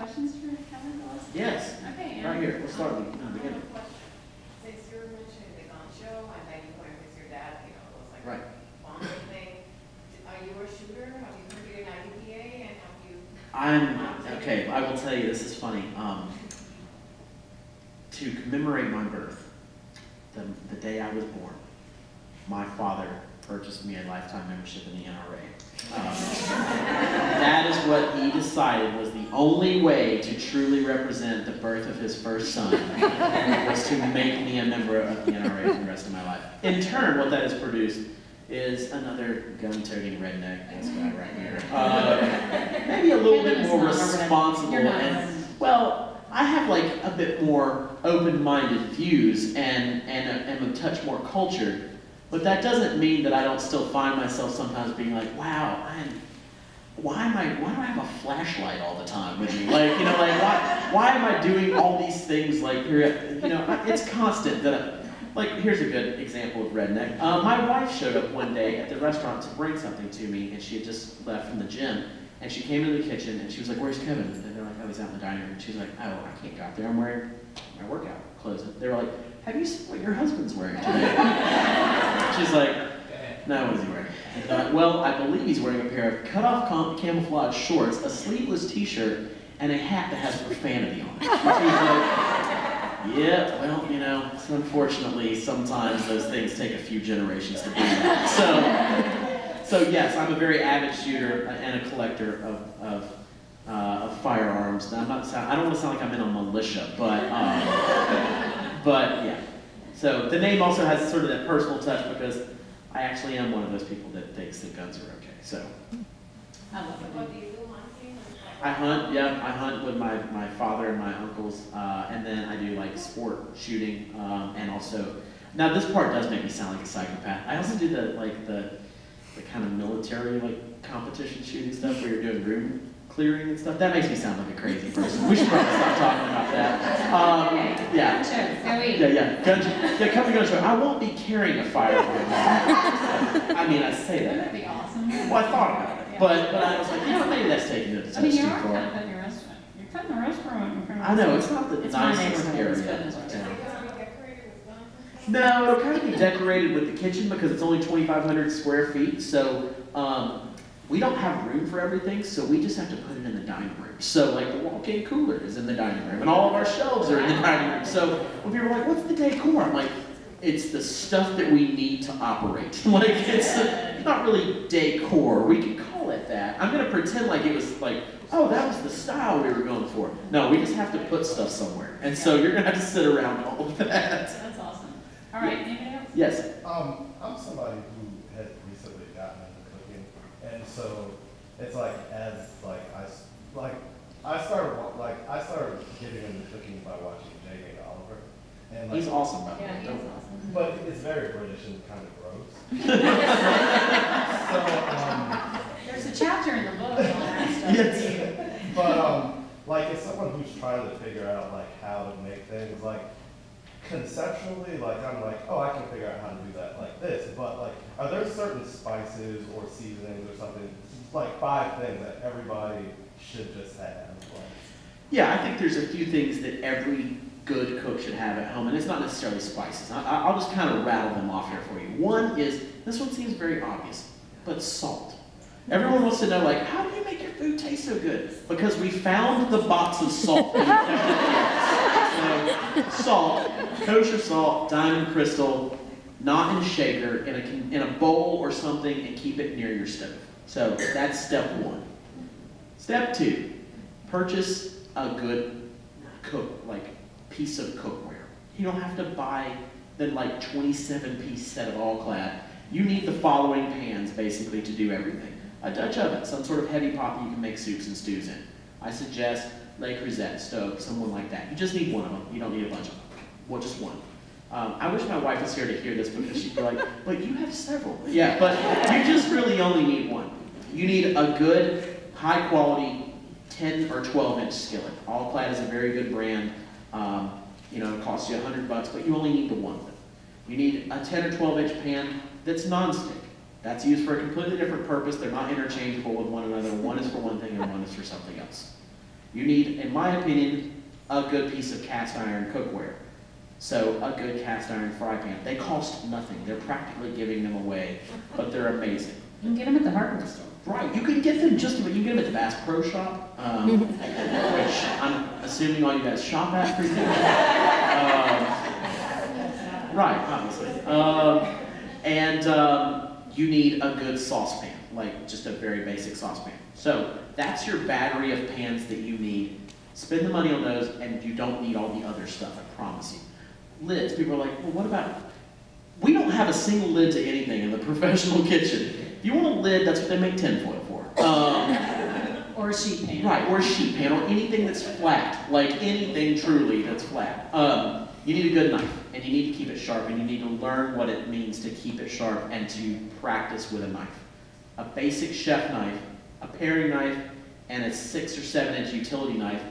questions for Kevin Gillespie? Yes. Okay. Right here. We'll start with the I beginning. have a question. Since you were mentioning the gun show, and then you went with your dad, you know, it was like Right. a bonding thing. Are you a shooter? Have you completed an IDPA? And have you? Okay, I will tell you, this is funny. To commemorate my birth, the day I was born, my father purchased me a lifetime membership in the NRA. That is what he decided was the only way to truly represent the birth of his first son, was to make me a member of the NRA for the rest of my life. In turn, what that has produced is another gun-toting redneck, this guy right here. Maybe a little bit more responsible and, well, I have like a bit more open-minded views and am a touch more cultured, but that doesn't mean that I don't still find myself sometimes being like, wow, why do I have a flashlight all the time with me? Like, you know, like why am I doing all these things? Like, you know, it's constant that, like, here's a good example of redneck. My wife showed up one day at the restaurant to bring something to me, and she had just left from the gym. And she came into the kitchen, and she was like, "Where's Kevin?" And they're like, "Oh, he's out in the dining room." She's like, "Oh, I can't go out there. I'm wearing my workout clothes." They were like, "Have you seen what your husband's wearing today?" She's like, "No, what is he wearing?" I thought, well, I believe he's wearing a pair of cut-off camouflage shorts, a sleeveless T-shirt, and a hat that has profanity on it. And she was like, "Yeah, well, you know, unfortunately, sometimes those things take a few generations to do that." So yes, I'm a very avid shooter and a collector of firearms. Now, I don't want to sound like I'm in a militia, but yeah. So the name also has sort of that personal touch because I actually am one of those people that thinks that guns are okay. So I love What it. do you do hunting? I hunt. Yeah, I hunt with my father and my uncles, and then I do like sport shooting, and also now this part does make me sound like a psychopath. I also do the kind of military like competition shooting stuff where you're doing room clearing and stuff. That makes me sound like a crazy person. We should probably stop talking about that. Yeah. Yeah, come to gun show. I won't be carrying a firearm. I mean, I say Wouldn't that. that be awesome? Well, I thought about it, but I was like, you know, maybe that's taking it a I touch mean, you too are far. kind of cutting your restaurant. You're cutting the restaurant in front of I know, it's not the It's my nicest neighborhood, it's area. goodness of gracious. town. Are you gonna be decorated with guns? No, it'll kind of be decorated with the kitchen because it's only 2,500 square feet. So we don't have room for everything, so we just have to put it in the dining room. So like the walk-in cooler is in the dining room, and all of our shelves are in the dining room. So when people are like, "What's the decor?" I'm like, "It's the stuff that we need to operate." Like it's not really decor. We can call it that. I'm gonna pretend like it was like, "Oh, that was the style we were going for." No, we just have to put stuff somewhere, and so you're gonna have to sit around all of that. That's awesome. All right, anybody else? Yes. I'm somebody who had recently gotten into cooking, and so it's like I started getting into cooking by watching J.A. Oliver, and like, He's awesome, by the Yeah, way. he's awesome. but it's very British and kind of gross. There's a chapter in the book on that stuff. Yes. But like as someone who's trying to figure out like how to make things like conceptually, like I'm like, oh, I can figure out how to do that like this. But like, are there certain spices or seasonings or something, like 5 things that everybody should just have? Like, Yeah, I think there's a few things that every good cook should have at home, and it's not necessarily spices. I'll just kind of rattle them off here for you. One is, this one seems very obvious, but salt. Everyone wants to know, like, how do you make your food taste so good? Because we found the box of salt. So, salt, kosher salt, diamond crystal, not in a shaker, in a bowl or something, and keep it near your stove. So that's step 1. Step 2, purchase a good piece of cookware. You don't have to buy the 27-piece set of all-clad. You need the following pans basically to do everything. A Dutch oven, some sort of heavy pot that you can make soups and stews in. I suggest Le Creuset stove, someone like that. You just need one of them. You don't need a bunch of them. Well, just one. I wish my wife was here to hear this because she'd be like, but you have several. Yeah, but you just really only need one. You need a good, high-quality 10 or 12-inch skillet. All-Clad is a very good brand. It costs you $100, but you only need the one. You need a 10 or 12-inch pan that's non-stick. That's used for a completely different purpose. They're not interchangeable with one another. One is for one thing and one is for something else. You need, in my opinion, a good piece of cast iron cookware. So a good cast iron fry pan. They cost nothing. They're practically giving them away, but they're amazing. You can get them at the hardware store. Right, you can get them just about, you can get them at the Bass Pro Shop, which I'm assuming all you guys shop at frequently. Right, obviously. You need a good saucepan, like just a very basic saucepan. So that's your battery of pans that you need. Spend the money on those, and you don't need all the other stuff, I promise you. Lids, people are like, well, what about, we don't have a single lid to anything in the professional kitchen. If you want a lid, that's what they make tinfoil for. Or a sheet pan. Right, or a sheet pan, or anything that's flat, like anything truly that's flat. You need a good knife, and you need to keep it sharp, and you need to learn what it means to keep it sharp and to practice with a knife. A basic chef knife, a paring knife, and a 6 or 7 inch utility knife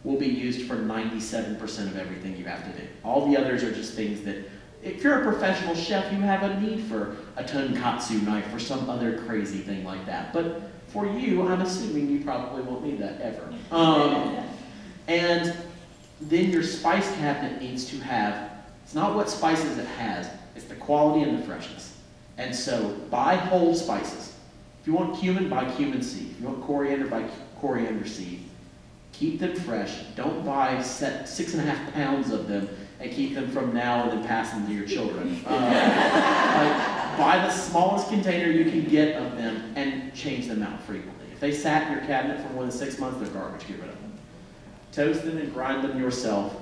will be used for 97% of everything you have to do. All the others are just things that, if you're a professional chef, you have a need for a tonkatsu knife or some other crazy thing like that. But for you, I'm assuming you probably won't need that ever. And then your spice cabinet needs to have, it's not what spices it has, it's the quality and the freshness. And so buy whole spices. If you want cumin, buy cumin seed. If you want coriander, buy coriander seed. Keep them fresh. Don't buy 6.5 pounds of them and keep them from now and then pass them to your children. Buy the smallest container you can get of them and change them out frequently. If they sat in your cabinet for more than 6 months, they're garbage. Get rid of them. Toast them and grind them yourself,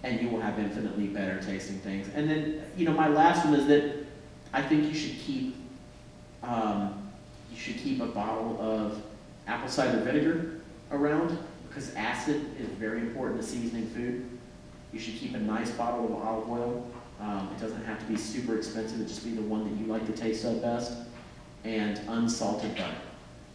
and you will have infinitely better tasting things. And then, my last one is that I think you should keep a bottle of apple cider vinegar around, because acid is very important to seasoning food. You should keep a nice bottle of olive oil. It doesn't have to be super expensive, it just be the one that you like the taste of best. And unsalted butter.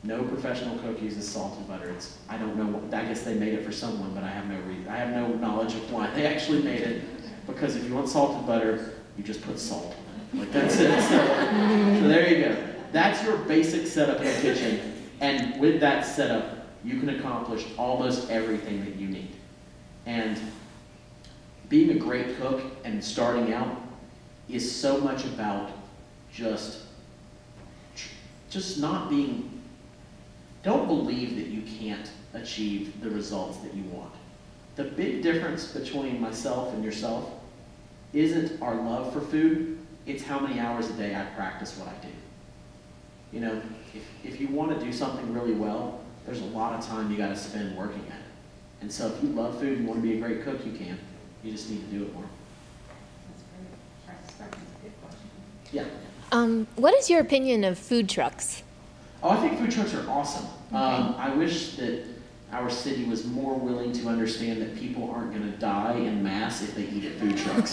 No professional cook uses salted butter. I don't know, I guess they made it for someone, but I have no knowledge of why they actually made it. Because if you want salted butter, you just put salt on it. Like, that's it. So there you go. That's your basic setup in the kitchen. And with that setup, you can accomplish almost everything that you need. And being a great cook and starting out is so much about just not being, don't believe that you can't achieve the results that you want. The big difference between myself and yourself isn't our love for food, it's how many hours a day I practice what I do. If you want to do something really well, there's a lot of time you got to spend working at it. And so if you love food and want to be a great cook, you can. You just need to do it more. That's great. That's a good question. Yeah. What is your opinion of food trucks? Oh, I think food trucks are awesome. I wish that our city was more willing to understand that people aren't going to die en masse if they eat at food trucks.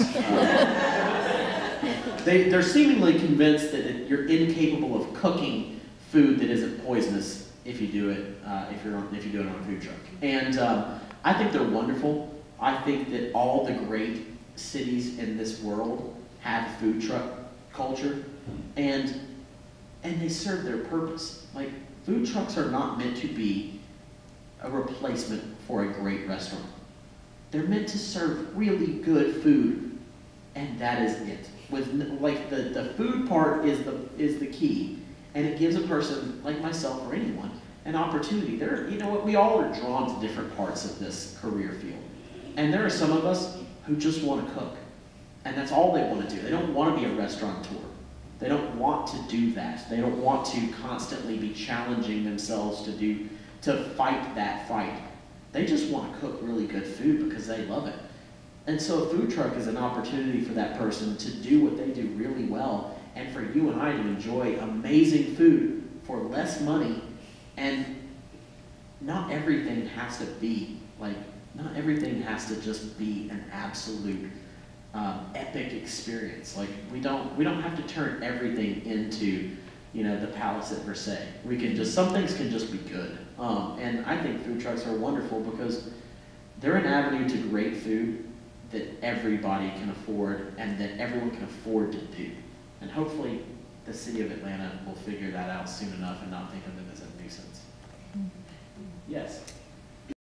They're seemingly convinced that you're incapable of cooking food that isn't poisonous if you do it if you do it on a food truck. And I think they're wonderful. I think that all the great cities in this world have food truck culture, and they serve their purpose. Like, food trucks are not meant to be a replacement for a great restaurant. They're meant to serve really good food, and that is it. The food part is the key, and it gives a person like myself or anyone an opportunity. We all are drawn to different parts of this career field. And there are some of us who just want to cook. And that's all they want to do. They don't want to be a restaurateur. They don't want to do that. They don't want to constantly be challenging themselves to fight that fight. They just want to cook really good food because they love it. And so a food truck is an opportunity for that person to do what they do really well, and for you and I to enjoy amazing food for less money. And not everything has to just be an absolute epic experience. Like, we don't have to turn everything into, the palace at Versailles. Some things can just be good. And I think food trucks are wonderful because they're an avenue to great food that everybody can afford and that everyone can afford to do. And hopefully the city of Atlanta will figure that out soon enough and not think of them as a nuisance. Yes?